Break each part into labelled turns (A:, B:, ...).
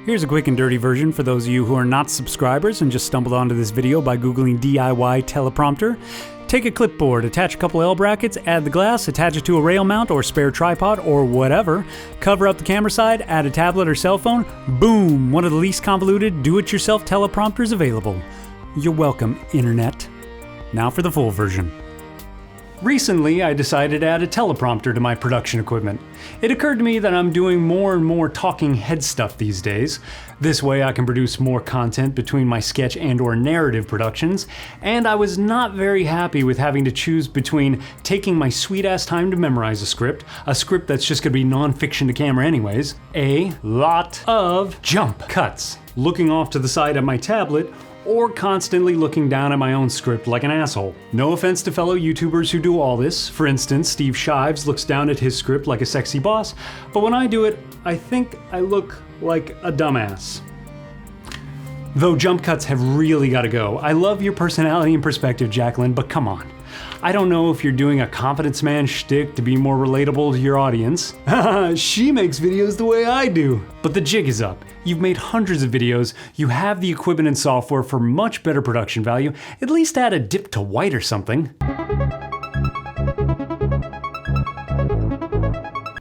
A: Here's a quick and dirty version for those of you who are not subscribers and just stumbled onto this video by googling DIY teleprompter. Take a clipboard, attach a couple L brackets, add the glass, attach it to a rail mount or spare tripod or whatever, cover up the camera side, add a tablet or cell phone, boom! One of the least convoluted do-it-yourself teleprompters available. You're welcome, Internet. Now for the full version. Recently, I decided to add a teleprompter to my production equipment. It occurred to me that I'm doing more and more talking head stuff these days. This way I can produce more content between my sketch and/or narrative productions, and I was not very happy with having to choose between taking my sweet-ass time to memorize a script that's just gonna be non-fiction to camera anyways, a lot of jump cuts, looking off to the side at my tablet, or constantly looking down at my own script like an asshole. No offense to fellow YouTubers who do all this. For instance, Steve Shives looks down at his script like a sexy boss, but when I do it, I think I look like a dumbass. Though jump cuts have really gotta go. I love your personality and perspective, Jacqueline, but come on. I don't know if you're doing a confidence man shtick to be more relatable to your audience. She makes videos the way I do. But the jig is up. You've made hundreds of videos, you have the equipment and software for much better production value. At least add a dip to white or something.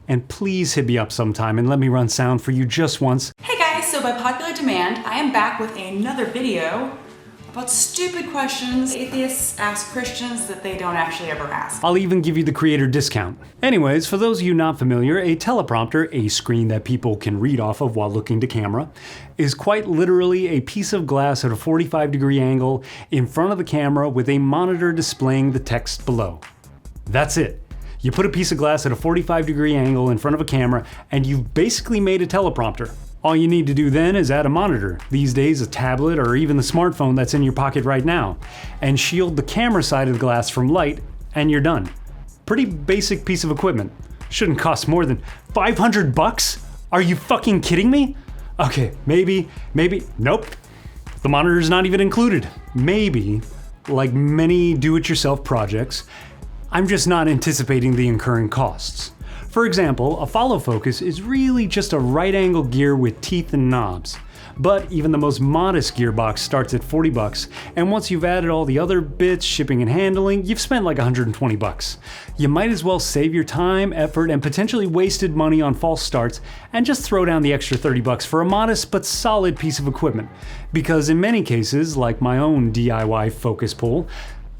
A: And please hit me up sometime and let me run sound for you just once.
B: Hey guys, so by popular demand, I am back with another video about stupid questions atheists ask Christians that they don't actually ever ask.
A: I'll even give you the creator discount. Anyways, for those of you not familiar, a teleprompter, a screen that people can read off of while looking to camera, is quite literally a piece of glass at a 45-degree angle in front of the camera with a monitor displaying the text below. That's it. You put a piece of glass at a 45-degree angle in front of a camera and you've basically made a teleprompter. All you need to do then is add a monitor, these days a tablet or even the smartphone that's in your pocket right now, and shield the camera side of the glass from light, and you're done. Pretty basic piece of equipment. Shouldn't cost more than 500 bucks? Are you fucking kidding me? Okay, maybe, nope. The monitor's not even included. Maybe, like many do-it-yourself projects, I'm just not anticipating the incurring costs. For example, a follow focus is really just a right angle gear with teeth and knobs. But even the most modest gearbox starts at 40 bucks, and once you've added all the other bits, shipping and handling, you've spent like 120 bucks. You might as well save your time, effort, and potentially wasted money on false starts and just throw down the extra 30 bucks for a modest but solid piece of equipment. Because in many cases, like my own DIY focus pull,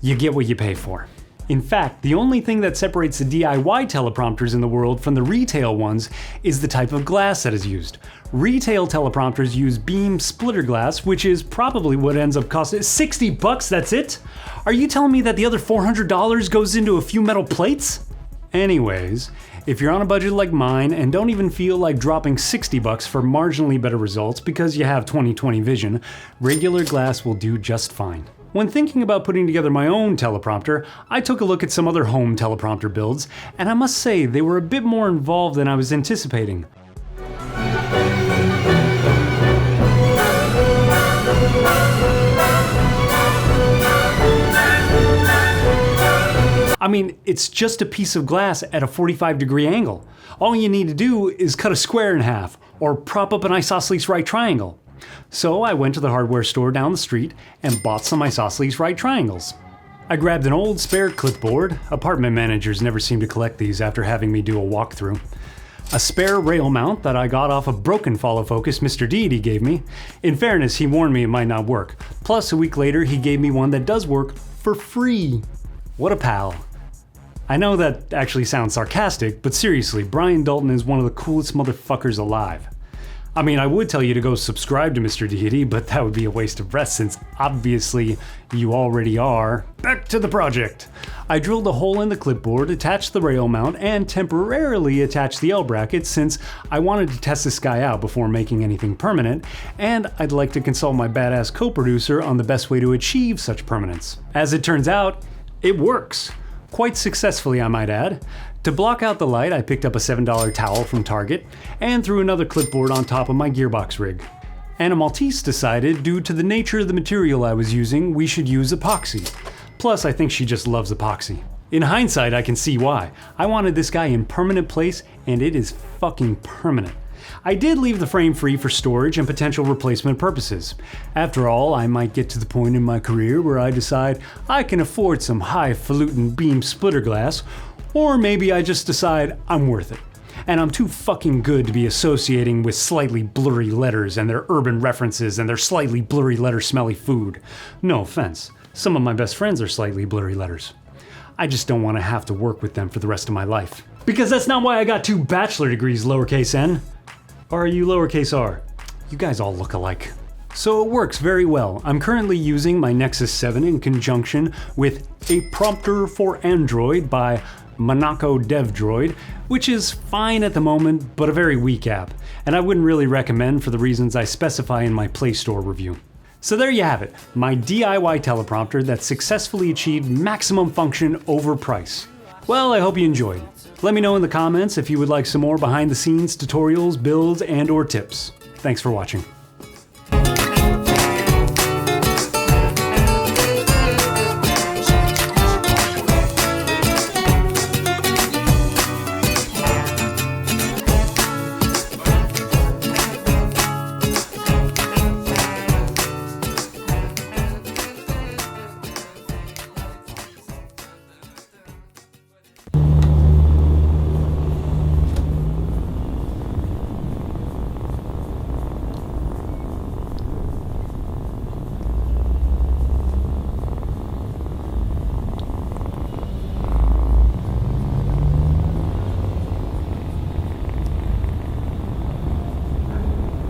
A: you get what you pay for. In fact, the only thing that separates the DIY teleprompters in the world from the retail ones is the type of glass that is used. Retail teleprompters use beam splitter glass, which is probably what ends up costing 60 bucks, that's it? Are you telling me that the other $400 goes into a few metal plates? Anyways, if you're on a budget like mine and don't even feel like dropping 60 bucks for marginally better results because you have 20/20 vision, regular glass will do just fine. When thinking about putting together my own teleprompter, I took a look at some other home teleprompter builds, and I must say they were a bit more involved than I was anticipating. I mean, it's just a piece of glass at a 45-degree angle. All you need to do is cut a square in half, or prop up an isosceles right triangle. So I went to the hardware store down the street and bought some isosceles right triangles. I grabbed an old spare clipboard, apartment managers never seem to collect these after having me do a walkthrough, a spare rail mount that I got off a broken follow focus Mr. Deity gave me. In fairness, he warned me it might not work. Plus, a week later, he gave me one that does work for free. What a pal. I know that actually sounds sarcastic, but seriously, Brian Dalton is one of the coolest motherfuckers alive. I mean, I would tell you to go subscribe to Mr. Deity, but that would be a waste of breath since obviously you already are. Back to the project. I drilled a hole in the clipboard, attached the rail mount, and temporarily attached the L bracket since I wanted to test this guy out before making anything permanent, and I'd like to consult my badass co-producer on the best way to achieve such permanence. As it turns out, it works. Quite successfully, I might add. To block out the light, I picked up a $7 towel from Target and threw another clipboard on top of my gearbox rig. Anna Maltese decided, due to the nature of the material I was using, we should use epoxy. Plus, I think she just loves epoxy. In hindsight, I can see why. I wanted this guy in permanent place, and it is fucking permanent. I did leave the frame free for storage and potential replacement purposes. After all, I might get to the point in my career where I decide I can afford some highfalutin beam splitter glass, or maybe I just decide I'm worth it. And I'm too fucking good to be associating with slightly blurry letters and their urban references and their slightly blurry letter smelly food. No offense, some of my best friends are slightly blurry letters. I just don't want to have to work with them for the rest of my life. Because that's not why I got 2 bachelor degrees, lowercase n. Or are you lowercase r? You guys all look alike. So it works very well. I'm currently using my Nexus 7 in conjunction with a prompter for Android by Monaco DevDroid, which is fine at the moment, but a very weak app, and I wouldn't really recommend for the reasons I specify in my Play Store review. So there you have it, my DIY teleprompter that successfully achieved maximum function over price. Well, I hope you enjoyed. Let me know in the comments if you would like some more behind the scenes tutorials, builds, and/or tips. Thanks for watching.